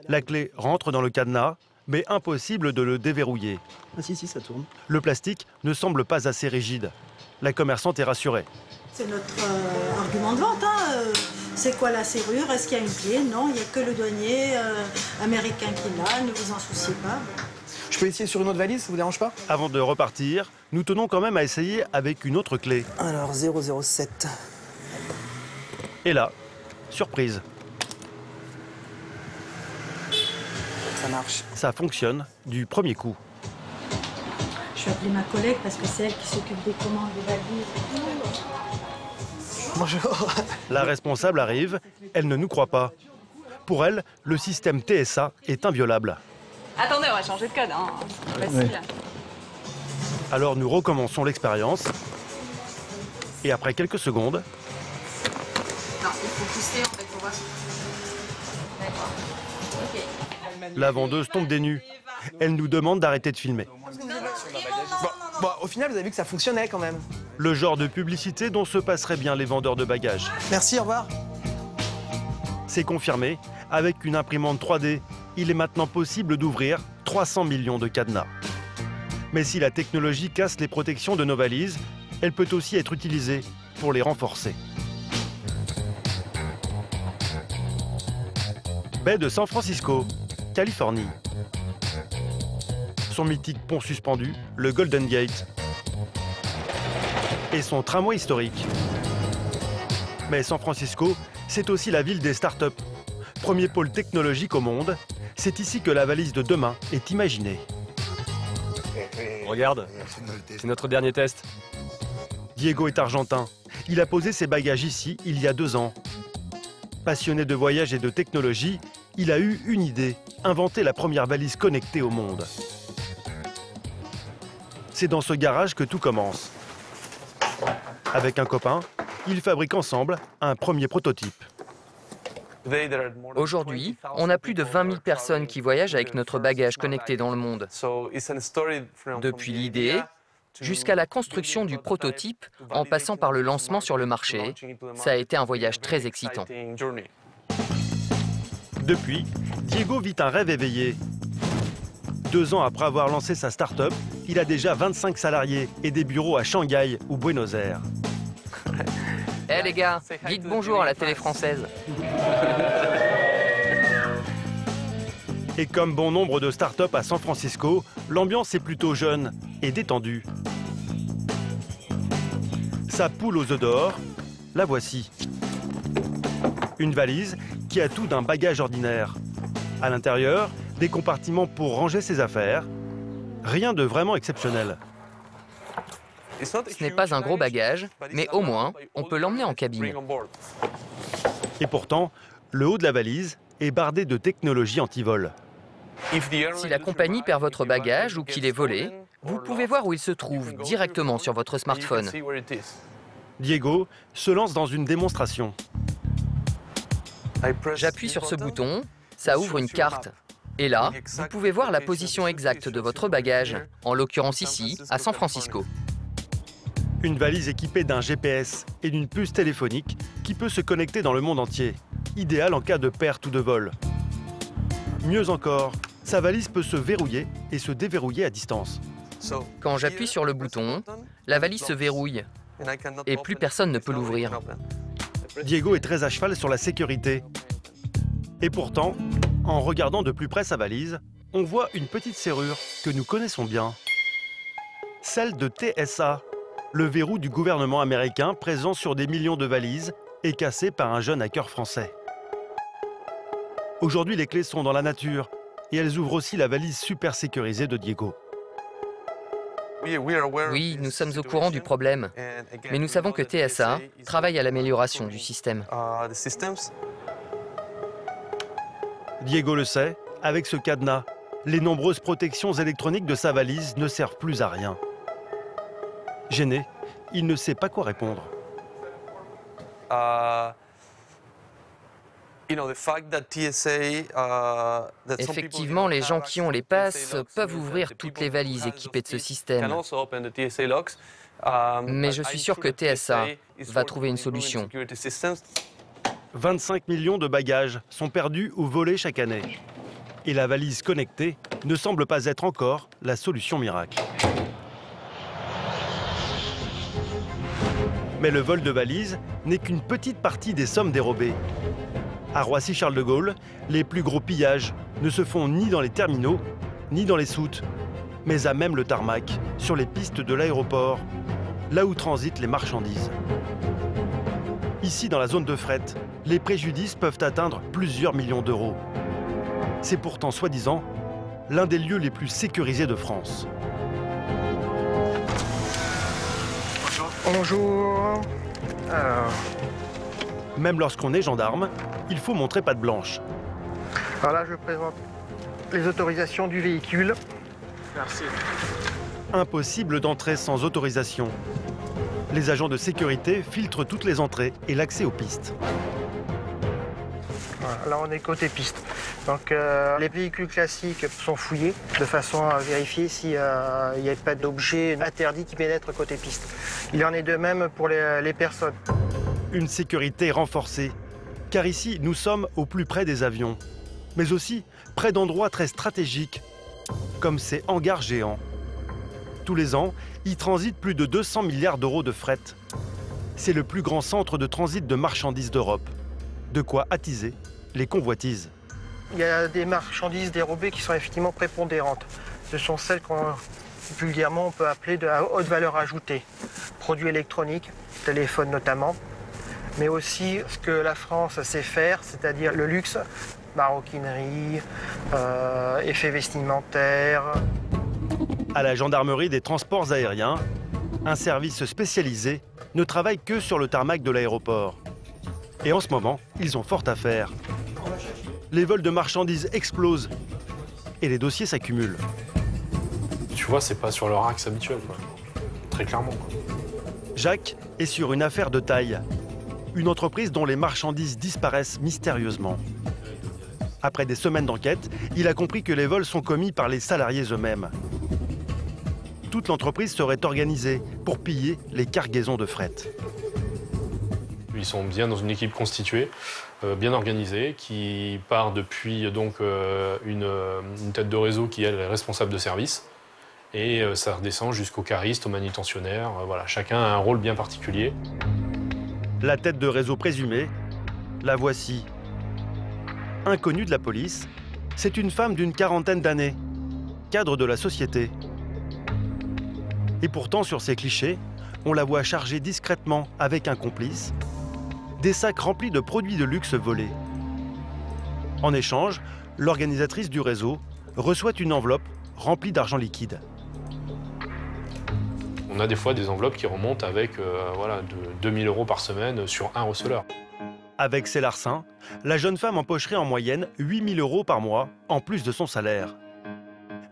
La clé rentre dans le cadenas, mais impossible de le déverrouiller. Ah si, ça tourne. Le plastique ne semble pas assez rigide. La commerçante est rassurée. C'est notre argument de vente. C'est quoi la serrure? Est-ce qu'il y a une clé? Non, il n'y a que le douanier américain qui l'a. Ne vous en souciez pas. Je peux essayer sur une autre valise, ça vous dérange pas? Avant de repartir, nous tenons quand même à essayer avec une autre clé. Alors, 007. Et là, surprise. Ça marche. Ça fonctionne du premier coup. Je vais appeler ma collègue parce que c'est elle qui s'occupe des commandes des valises. Bonjour. La responsable arrive, elle ne nous croit pas. Pour elle, le système TSA est inviolable. Attendez, on va changer de code, hein. Facile. Ouais. Alors nous recommençons l'expérience. Et après quelques secondes... Non, il faut pousser en fait pour voir. D'accord. Ok. La vendeuse tombe des nues. Elle nous demande d'arrêter de filmer. Bon, au final, vous avez vu que ça fonctionnait quand même. Le genre de publicité dont se passeraient bien les vendeurs de bagages. Merci, au revoir. C'est confirmé avec une imprimante 3D il est maintenant possible d'ouvrir 300 millions de cadenas. Mais si la technologie casse les protections de nos valises, elle peut aussi être utilisée pour les renforcer. Baie de San Francisco, Californie. Son mythique pont suspendu, le Golden Gate, et son tramway historique. Mais San Francisco, c'est aussi la ville des startups. Premier pôle technologique au monde, c'est ici que la valise de demain est imaginée. Regarde, c'est notre dernier test. Diego est argentin. Il a posé ses bagages ici il y a 2 ans. Passionné de voyage et de technologie, il a eu une idée, inventer la première valise connectée au monde. C'est dans ce garage que tout commence. Avec un copain, ils fabriquent ensemble un premier prototype. Aujourd'hui, on a plus de 20 000 personnes qui voyagent avec notre bagage connecté dans le monde. Depuis l'idée jusqu'à la construction du prototype, en passant par le lancement sur le marché, ça a été un voyage très excitant. Depuis, Diego vit un rêve éveillé. 2 ans après avoir lancé sa start-up, il a déjà 25 salariés et des bureaux à Shanghai ou Buenos Aires. Eh les gars, dites bonjour à la télé française. Et comme bon nombre de start-up à San Francisco, l'ambiance est plutôt jeune et détendue. Sa poule aux œufs d'or, la voici. Une valise qui a tout d'un bagage ordinaire. À l'intérieur, des compartiments pour ranger ses affaires. Rien de vraiment exceptionnel. Ce n'est pas un gros bagage, mais au moins, on peut l'emmener en cabine. Et pourtant, le haut de la valise est bardé de technologie anti-vol. Si la compagnie perd votre bagage ou qu'il est volé, vous pouvez voir où il se trouve directement sur votre smartphone. Diego se lance dans une démonstration. J'appuie sur ce bouton, ça ouvre une carte. Et là, vous pouvez voir la position exacte de votre bagage, en l'occurrence ici, à San Francisco. Une valise équipée d'un GPS et d'une puce téléphonique qui peut se connecter dans le monde entier, idéal en cas de perte ou de vol. Mieux encore, sa valise peut se verrouiller et se déverrouiller à distance. Quand j'appuie sur le bouton, la valise se verrouille et plus personne ne peut l'ouvrir. Diego est très à cheval sur la sécurité. Et pourtant, en regardant de plus près sa valise, on voit une petite serrure que nous connaissons bien. Celle de TSA, le verrou du gouvernement américain présent sur des millions de valises et cassé par un jeune hacker français. Aujourd'hui, les clés sont dans la nature et elles ouvrent aussi la valise super sécurisée de Diego. Oui, nous sommes au courant du problème, mais nous savons que TSA travaille à l'amélioration du système. Diego le sait, avec ce cadenas, les nombreuses protections électroniques de sa valise ne servent plus à rien. Gêné, il ne sait pas quoi répondre. Effectivement, les gens qui ont les passes peuvent ouvrir toutes les valises équipées de ce système. Mais je suis sûr que TSA va trouver une solution. 25 millions de bagages sont perdus ou volés chaque année. Et la valise connectée ne semble pas être encore la solution miracle. Mais le vol de valises n'est qu'une petite partie des sommes dérobées. À Roissy-Charles de Gaulle, les plus gros pillages ne se font ni dans les terminaux, ni dans les soutes, mais à même le tarmac, sur les pistes de l'aéroport, là où transitent les marchandises. Ici, dans la zone de fret, les préjudices peuvent atteindre plusieurs millions d'euros. C'est pourtant, soi-disant, l'un des lieux les plus sécurisés de France. Bonjour. Alors. Même lorsqu'on est gendarme, il faut montrer patte blanche. Alors là, je présente les autorisations du véhicule. Merci. Impossible d'entrer sans autorisation. Les agents de sécurité filtrent toutes les entrées et l'accès aux pistes. Voilà, là, on est côté piste. Donc, les véhicules classiques sont fouillés de façon à vérifier s'il n'y a pas d'objet interdit qui pénètre côté piste. Il en est de même pour les personnes. Une sécurité renforcée, car ici, nous sommes au plus près des avions. mais aussi près d'endroits très stratégiques, comme ces hangars géants. Tous les ans, y transitent plus de 200 milliards d'euros de fret. C'est le plus grand centre de transit de marchandises d'Europe. De quoi attiser les convoitises. Il y a des marchandises dérobées qui sont effectivement prépondérantes. Ce sont celles qu'on vulgairement on peut appeler de haute valeur ajoutée. Produits électroniques, téléphones notamment, mais aussi ce que la France sait faire, c'est-à-dire le luxe, maroquinerie, effets vestimentaires. À la gendarmerie des transports aériens, un service spécialisé ne travaille que sur le tarmac de l'aéroport. Et en ce moment, ils ont fort à faire. Les vols de marchandises explosent et les dossiers s'accumulent. Tu vois, c'est pas sur leur axe habituel, quoi. Très clairement, quoi. Jacques est sur une affaire de taille. Une entreprise dont les marchandises disparaissent mystérieusement. Après des semaines d'enquête, il a compris que les vols sont commis par les salariés eux-mêmes. Toute l'entreprise serait organisée pour piller les cargaisons de fret. Ils sont bien dans une équipe constituée, bien organisée, qui part depuis donc une tête de réseau qui elle, est responsable de service. Et ça redescend jusqu'au cariste, au manutentionnaire. Voilà, chacun a un rôle bien particulier. La tête de réseau présumée, la voici. Inconnue de la police, c'est une femme d'une quarantaine d'années, cadre de la société. Et pourtant, sur ces clichés, on la voit charger discrètement avec un complice des sacs remplis de produits de luxe volés. En échange, l'organisatrice du réseau reçoit une enveloppe remplie d'argent liquide. On a des fois des enveloppes qui remontent avec voilà, de 2000 € par semaine sur un receleur. Avec ces larcins, la jeune femme empocherait en moyenne 8000 € par mois, en plus de son salaire.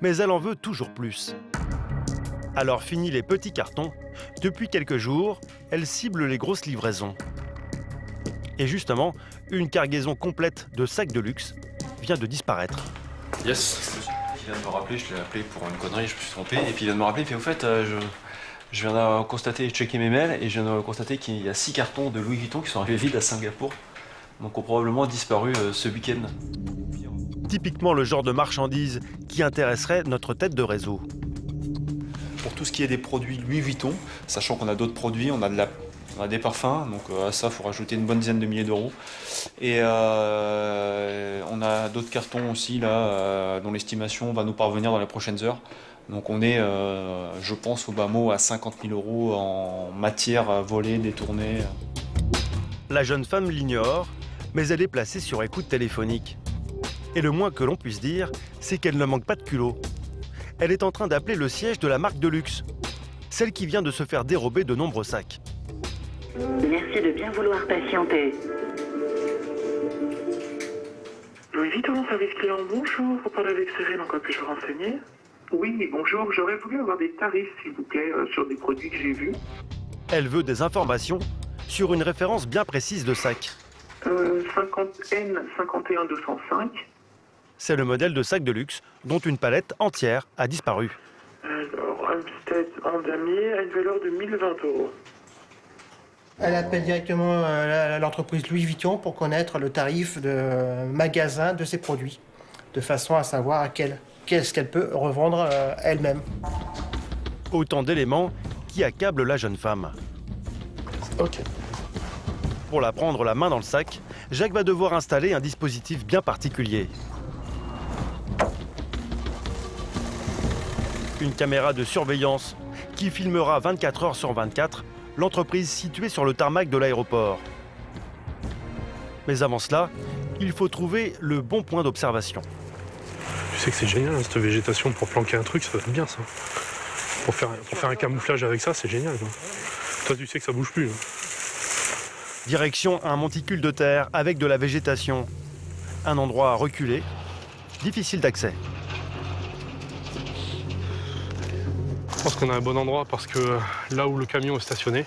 Mais elle en veut toujours plus. Alors fini les petits cartons, depuis quelques jours, elle cible les grosses livraisons. Et justement, une cargaison complète de sacs de luxe vient de disparaître. Yes. Il vient de me rappeler, je l'ai appelé pour une connerie, je me suis trompé. Et puis il vient de me rappeler, il fait au fait, je viens de constater, checker mes mails, et je viens de constater qu'il y a 6 cartons de Louis Vuitton qui sont arrivés vides à Singapour. Donc ont probablement disparu ce week-end. Typiquement le genre de marchandises qui intéresserait notre tête de réseau. Pour tout ce qui est des produits Louis Vuitton, sachant qu'on a d'autres produits, on a des parfums, donc à ça il faut rajouter une bonne dizaine de milliers d'euros. Et on a d'autres cartons aussi là, dont l'estimation va nous parvenir dans les prochaines heures. Donc on est, je pense au bas mot, à 50 000 € en matière volée, détournée. La jeune femme l'ignore, mais elle est placée sur écoute téléphonique. Et le moins que l'on puisse dire, c'est qu'elle ne manque pas de culot. Elle est en train d'appeler le siège de la marque de luxe, celle qui vient de se faire dérober de nombreux sacs. Merci de bien vouloir patienter. Louis Vuitton, service client, bonjour. Vous parlez avec Cyril, en quoi puis-je vous renseigner? Oui, bonjour. J'aurais voulu avoir des tarifs, s'il vous plaît, sur des produits que j'ai vus. Elle veut des informations sur une référence bien précise de sac. 50N 51205. C'est le modèle de sac de luxe dont une palette entière a disparu. Alors, Hampstead en damier à une valeur de 1020 €. Elle appelle directement l'entreprise Louis Vuitton pour connaître le tarif de magasin de ses produits, de façon à savoir à qu'est-ce qu'elle peut revendre elle-même. Autant d'éléments qui accablent la jeune femme. Ok. Pour la prendre la main dans le sac, Jacques va devoir installer un dispositif bien particulier. Une caméra de surveillance qui filmera 24 heures sur 24 l'entreprise située sur le tarmac de l'aéroport. Mais avant cela, il faut trouver le bon point d'observation. Tu sais que c'est génial, hein, cette végétation pour planquer un truc, ça va être bien ça. Pour faire un camouflage avec ça, c'est génial, quoi. Toi, tu sais que ça bouge plus. Hein. Direction un monticule de terre avec de la végétation. Un endroit reculé, difficile d'accès. Je pense qu'on a un bon endroit parce que là où le camion est stationné,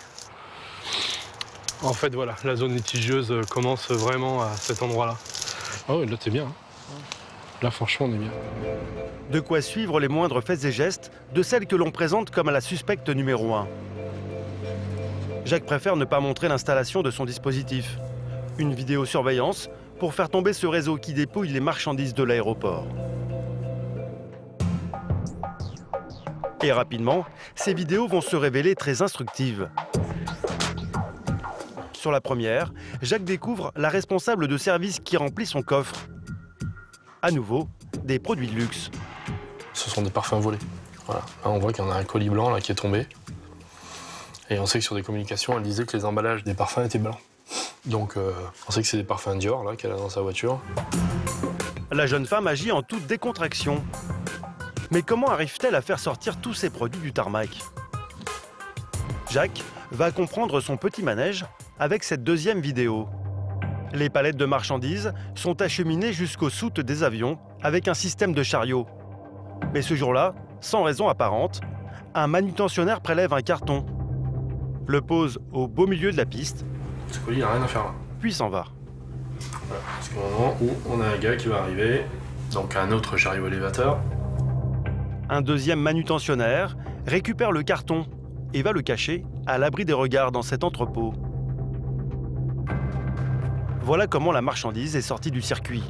en fait voilà, la zone litigieuse commence vraiment à cet endroit-là. Ah ouais, là c'est bien. Hein. Là franchement on est bien. De quoi suivre les moindres faits et gestes de celle que l'on présente comme la suspecte numéro 1. Jacques préfère ne pas montrer l'installation de son dispositif. Une vidéosurveillance pour faire tomber ce réseau qui dépouille les marchandises de l'aéroport. Et rapidement, ces vidéos vont se révéler très instructives. Sur la première, Jacques découvre la responsable de service qui remplit son coffre. À nouveau, des produits de luxe. Ce sont des parfums volés. Voilà. Là, on voit qu'il y en a un colis blanc là, qui est tombé. Et on sait que sur des communications, elle disait que les emballages des parfums étaient blancs. Donc on sait que c'est des parfums Dior là, qu'elle a dans sa voiture. La jeune femme agit en toute décontraction. Mais comment arrive-t-elle à faire sortir tous ces produits du tarmac? Jacques va comprendre son petit manège avec cette deuxième vidéo. Les palettes de marchandises sont acheminées jusqu'aux soutes des avions avec un système de chariot. Mais ce jour-là, sans raison apparente, un manutentionnaire prélève un carton, le pose au beau milieu de la piste. Ce colis n'a rien à faire là. Puis s'en va. Voilà, c'est le moment où on a un gars qui va arriver, donc un autre chariot élévateur. Un deuxième manutentionnaire récupère le carton et va le cacher à l'abri des regards dans cet entrepôt. Voilà comment la marchandise est sortie du circuit.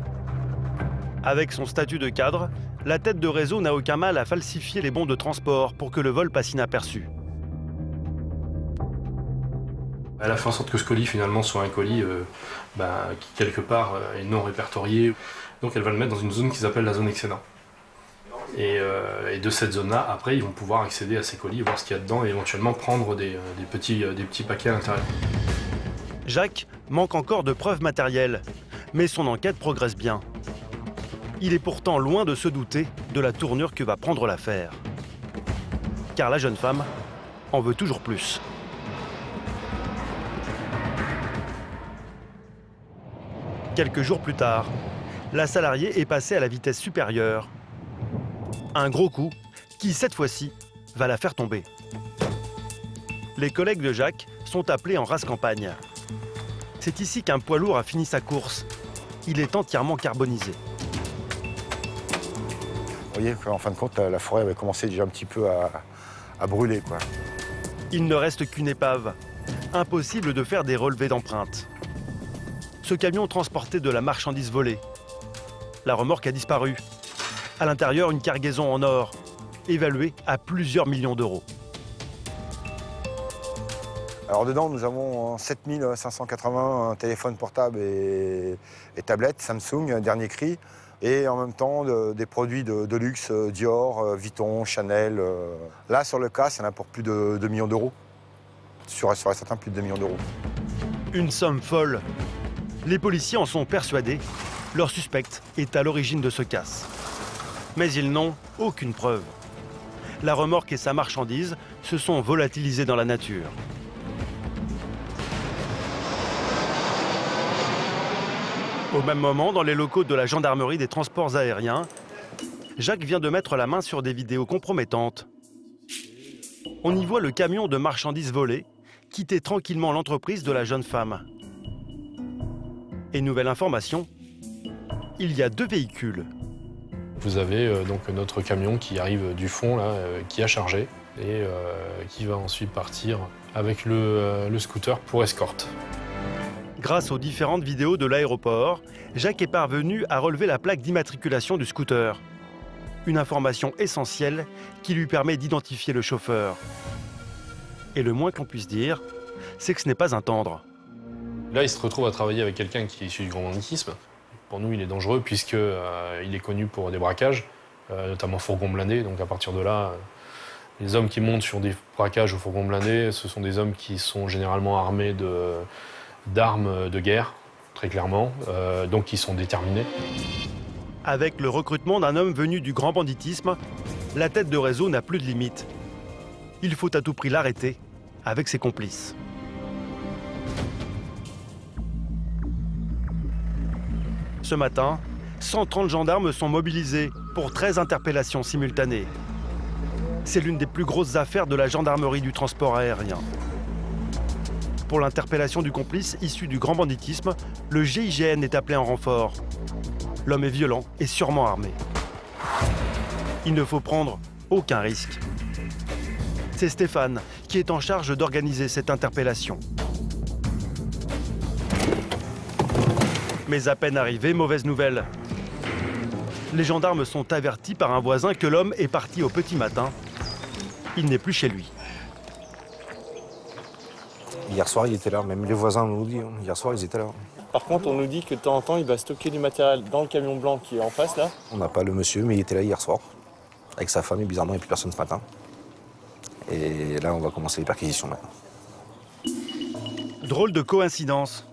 Avec son statut de cadre, la tête de réseau n'a aucun mal à falsifier les bons de transport pour que le vol passe inaperçu. Elle a fait en sorte que ce colis finalement soit un colis qui quelque part est non répertorié. Donc elle va le mettre dans une zone qui s'appelle la zone excédent. Et de cette zone-là, après, ils vont pouvoir accéder à ces colis, voir ce qu'il y a dedans et éventuellement prendre des petits paquets à l'intérieur. Jacques manque encore de preuves matérielles, mais son enquête progresse bien. Il est pourtant loin de se douter de la tournure que va prendre l'affaire. Car la jeune femme en veut toujours plus. Quelques jours plus tard, la salariée est passée à la vitesse supérieure. Un gros coup qui, cette fois-ci, va la faire tomber. Les collègues de Jacques sont appelés en rase campagne. C'est ici qu'un poids lourd a fini sa course. Il est entièrement carbonisé. Vous voyez qu'en fin de compte, la forêt avait commencé déjà un petit peu à brûler, quoi. Il ne reste qu'une épave. Impossible de faire des relevés d'empreintes. Ce camion transportait de la marchandise volée. La remorque a disparu. À l'intérieur, une cargaison en or, évaluée à plusieurs millions d'euros. Alors dedans, nous avons 7580 téléphones portables et tablettes Samsung, dernier cri, et en même temps des produits de luxe, Dior, Vuitton, Chanel. Là, sur le cas, ça en a pour plus de 2 millions d'euros. Sur certains, plus de 2 millions d'euros. Une somme folle. Les policiers en sont persuadés. Leur suspect est à l'origine de ce casse. Mais ils n'ont aucune preuve. La remorque et sa marchandise se sont volatilisées dans la nature. Au même moment, dans les locaux de la gendarmerie des transports aériens, Jacques vient de mettre la main sur des vidéos compromettantes. On y voit le camion de marchandises volées quitter tranquillement l'entreprise de la jeune femme. Et nouvelle information, il y a 2 véhicules. Vous avez donc notre camion qui arrive du fond, là, qui a chargé et qui va ensuite partir avec le scooter pour escorte. Grâce aux différentes vidéos de l'aéroport, Jacques est parvenu à relever la plaque d'immatriculation du scooter. Une information essentielle qui lui permet d'identifier le chauffeur. Et le moins qu'on puisse dire, c'est que ce n'est pas un tendre. Là, il se retrouve à travailler avec quelqu'un qui est issu du grand banditisme. Pour nous, il est dangereux puisqu'il est connu pour des braquages, notamment fourgon blindé. Donc à partir de là, les hommes qui montent sur des braquages au fourgon blindé, ce sont des hommes qui sont généralement armés d'armes de guerre, très clairement, donc qui sont déterminés. Avec le recrutement d'un homme venu du grand banditisme, la tête de réseau n'a plus de limite. Il faut à tout prix l'arrêter avec ses complices. Ce matin, 130 gendarmes sont mobilisés pour 13 interpellations simultanées. C'est l'une des plus grosses affaires de la gendarmerie du transport aérien. Pour l'interpellation du complice issu du grand banditisme, le GIGN est appelé en renfort. L'homme est violent et sûrement armé. Il ne faut prendre aucun risque. C'est Stéphane qui est en charge d'organiser cette interpellation. Mais à peine arrivé, mauvaise nouvelle. Les gendarmes sont avertis par un voisin que l'homme est parti au petit matin. Il n'est plus chez lui. Hier soir, il était là. Même les voisins nous dit. Hier soir, ils étaient là. Par contre, on nous dit que de temps en temps, il va stocker du matériel dans le camion blanc qui est en face, là. On n'a pas le monsieur, mais il était là hier soir. Avec sa femme, et bizarrement, il n'y a plus personne ce matin. Et là, on va commencer les perquisitions maintenant. Drôle de coïncidence.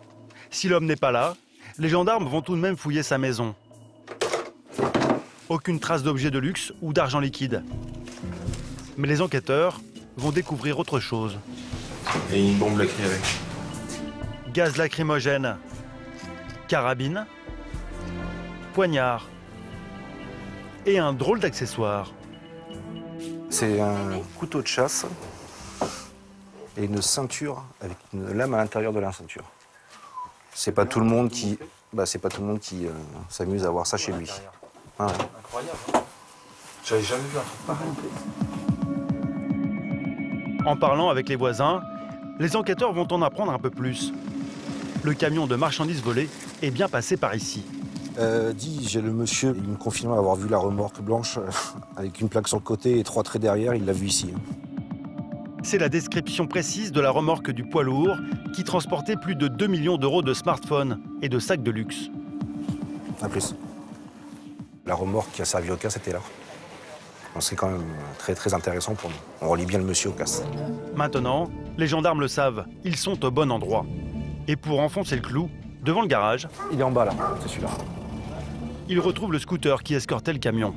Si l'homme n'est pas là, les gendarmes vont tout de même fouiller sa maison. Aucune trace d'objets de luxe ou d'argent liquide. Mais les enquêteurs vont découvrir autre chose. Et une bombe lacrymée avec. Gaz lacrymogène, carabine, poignard et un drôle d'accessoire. C'est un couteau de chasse et une ceinture avec une lame à l'intérieur de la ceinture. C'est pas tout le monde qui, s'amuse à avoir ça chez lui. Ah ouais. Incroyable. J'avais jamais vu un truc pareil. En parlant avec les voisins, les enquêteurs vont en apprendre un peu plus. Le camion de marchandises volées est bien passé par ici. J'ai le monsieur, il me confirme avoir vu la remorque blanche avec une plaque sur le côté et 3 traits derrière, il l'a vu ici. C'est la description précise de la remorque du poids lourd qui transportait plus de 2 millions d'euros de smartphones et de sacs de luxe. À plus. La remorque qui a servi au casse était là. C'est quand même très très intéressant pour nous. On relie bien le monsieur au casse. Maintenant, les gendarmes le savent, ils sont au bon endroit. Et pour enfoncer le clou, devant le garage... Il est en bas là, c'est celui-là. Ils retrouvent le scooter qui escortait le camion.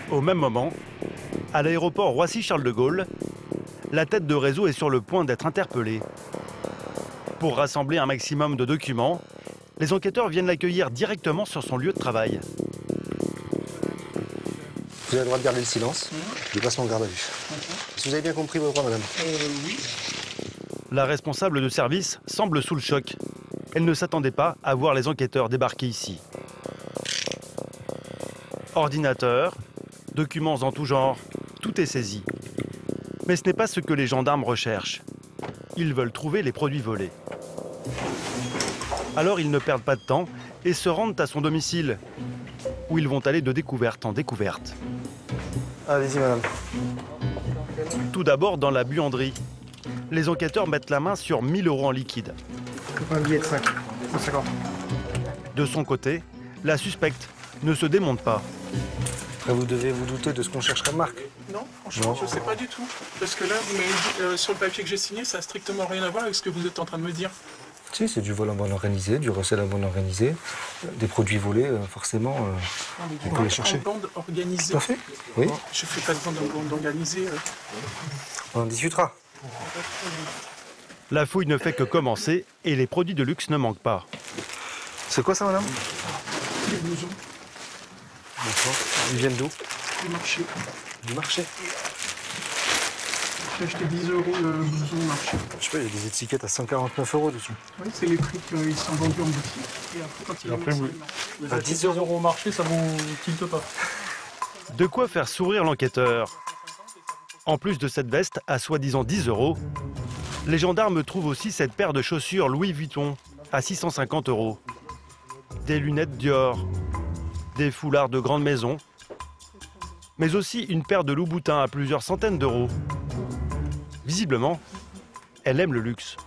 Au même moment, à l'aéroport Roissy-Charles de Gaulle, la tête de réseau est sur le point d'être interpellée. Pour rassembler un maximum de documents, les enquêteurs viennent l'accueillir directement sur son lieu de travail. Vous avez le droit de garder le silence. Déplacement en garde à vue. Si vous avez bien compris vos droits, madame. Oui. La responsable de service semble sous le choc. Elle ne s'attendait pas à voir les enquêteurs débarquer ici. Ordinateur, documents en tout genre, tout est saisi. Mais ce n'est pas ce que les gendarmes recherchent. Ils veulent trouver les produits volés. Alors ils ne perdent pas de temps et se rendent à son domicile, où ils vont aller de découverte en découverte. Allez-y, madame. Tout d'abord dans la buanderie. Les enquêteurs mettent la main sur 1 000 € en liquide. Un billet de 5. 50. De son côté, la suspecte ne se démonte pas. Après, vous devez vous douter de ce qu'on cherche comme marque. Non, franchement, je ne sais pas du tout. Parce que là, vous m'avez dit, sur le papier que j'ai signé, ça n'a strictement rien à voir avec ce que vous êtes en train de me dire. Si, c'est du vol en bande organisée, du recel en bande organisée, des produits volés, forcément, on peut les chercher. En bande organisée. Tout à fait, oui. Je ne fais pas de bande organisée. On en discutera. La fouille ne fait que commencer et les produits de luxe ne manquent pas. C'est quoi ça, madame? Des blousons. D'accord. Ils viennent d'où? Du marché. Du marché? J'ai acheté 10 € le blouson au marché. Je sais pas, il y a des étiquettes à 149 € dessus. Oui, c'est les prix qu'ils sont vendus en boutique. Et après, quand il à 10 € au marché, ça vous tilte pas. De quoi faire sourire l'enquêteur. En plus de cette veste à soi-disant 10 €, les gendarmes trouvent aussi cette paire de chaussures Louis Vuitton à 650 €. Des lunettes Dior, des foulards de grande maison, mais aussi une paire de Louboutin à plusieurs centaines d'euros. Visiblement, elle aime le luxe.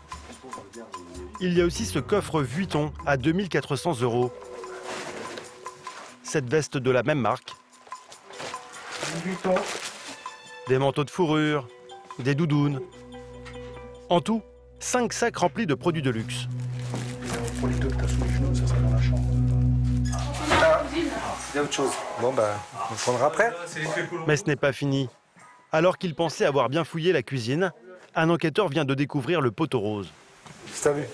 Il y a aussi ce coffre Vuitton à 2 400 €. Cette veste de la même marque. Vuitton. Des manteaux de fourrure, des doudounes. En tout, 5 sacs remplis de produits de luxe. Pour les deux que tu as sous les genoux, ça sera dans la chambre. Il y a autre chose. Bon, bah, on prendra après. Mais ce n'est pas fini. Alors qu'il pensait avoir bien fouillé la cuisine, un enquêteur vient de découvrir le poteau rose. C'est vu.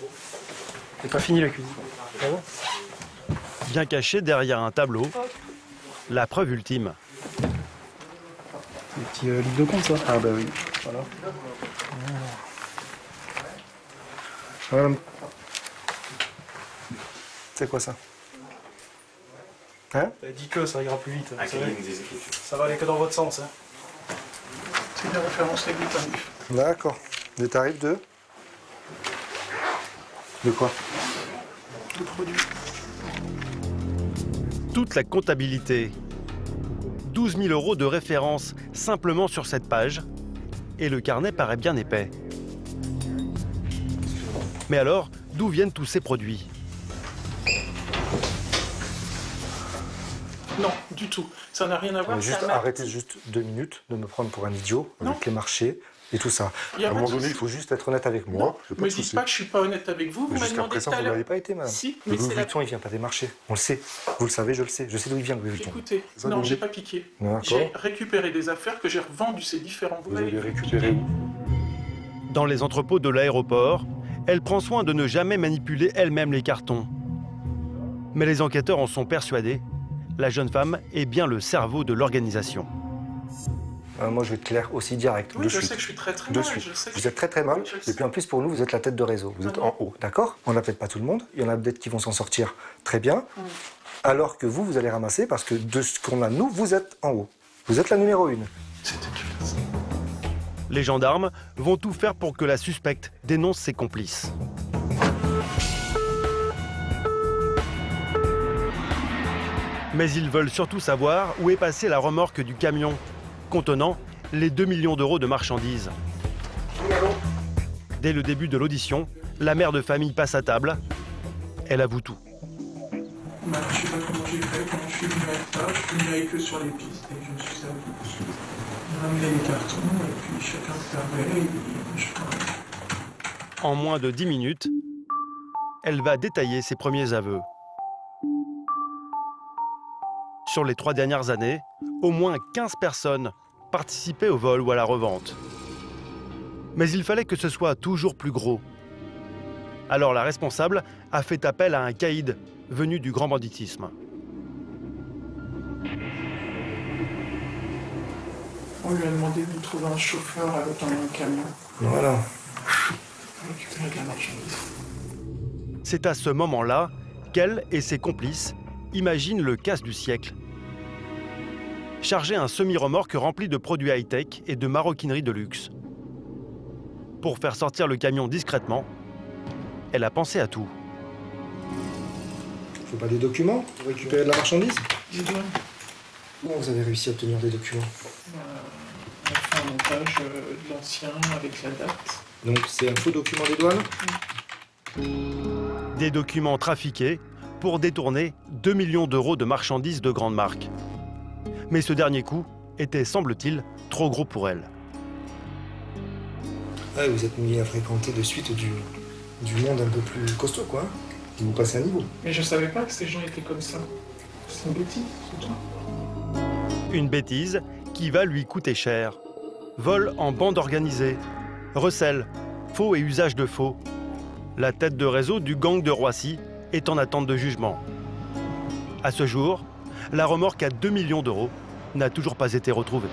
C'est pas fini la cuisine. Ah bon? Bien caché derrière un tableau, la preuve ultime. Des petits livres de compte, ça? Ah bah oui. Voilà. Voilà. C'est quoi ça? Hein? Dites-le, ça ira plus vite. Ça va aller que dans votre sens. Hein? C'est des références régulatives. D'accord. Des tarifs de quoi? Le produit. Toute la comptabilité. 12 000 € de référence simplement sur cette page. Et le carnet paraît bien épais. Mais alors, d'où viennent tous ces produits? Non, du tout. Ça n'a rien à voir. Arrêtez juste 2 minutes de me prendre pour un idiot avec les marchés et tout ça. À un moment donné, il faut juste être honnête avec moi. Ne me dites pas que je ne suis pas honnête avec vous. Vous m'avez demandé présent, vous n'avez pas été, madame. Si, le mais Louis c'est Vuitton, il vient pas des marchés. On le sait. Vous le savez, je le sais. Je sais d'où il vient, le Louis Vuitton. Écoutez, non, j'ai pas piqué. J'ai récupéré des affaires que j'ai revendues. C'est différent. Vous avez récupéré où? Dans les entrepôts de l'aéroport, elle prend soin de ne jamais manipuler elle-même les cartons. Mais les enquêteurs en sont persuadés. La jeune femme est bien le cerveau de l'organisation. Moi, je vais être clair aussi direct. Oui, je sais que je suis très mal. Vous êtes très mal. Et puis en plus, pour nous, vous êtes la tête de réseau. Vous êtes en haut, d'accord? On n'a peut-être pas tout le monde. Il y en a peut-être qui vont s'en sortir très bien. Alors que vous allez ramasser parce que de ce qu'on a, nous, vous êtes en haut. Vous êtes la numéro 1. Les gendarmes vont tout faire pour que la suspecte dénonce ses complices. Mais ils veulent surtout savoir où est passée la remorque du camion contenant les 2 millions € de marchandises. Dès le début de l'audition, la mère de famille passe à table. Elle avoue tout. Je ne sais pas comment j'ai fait, quand je suis venu avec ça, je suis venu avec eux sur les pistes et je me suis servi. On a ramené les cartons et puis chacun servait et chacun... En moins de 10 minutes, elle va détailler ses premiers aveux. Sur les 3 dernières années, au moins 15 personnes participaient au vol ou à la revente. Mais il fallait que ce soit toujours plus gros. Alors la responsable a fait appel à un caïd venu du grand banditisme. On lui a demandé de trouver un chauffeur avec un camion. Voilà. Récupérer de la marchandise. C'est à ce moment-là qu'elle et ses complices imaginent le casse du siècle. Charger un semi-remorque rempli de produits high-tech et de maroquinerie de luxe. Pour faire sortir le camion discrètement, elle a pensé à tout. Faut pas des documents pour récupérer de la marchandise? Des douanes. Comment vous avez réussi à obtenir des documents? On a fait un montage de l'ancien avec la date. Donc c'est un faux document des douanes? Des documents trafiqués pour détourner 2 millions € de marchandises de grande marque. Mais ce dernier coup était, semble-t-il, trop gros pour elle. Ah, vous êtes mis à fréquenter de suite du monde un peu plus costaud, quoi. Vous passez un niveau. Mais je savais pas que ces gens étaient comme ça. C'est une bêtise, c'est tout. Une bêtise qui va lui coûter cher. Vol en bande organisée, recel, faux et usage de faux. La tête de réseau du gang de Roissy est en attente de jugement. À ce jour, la remorque à 2 millions € n'a toujours pas été retrouvée.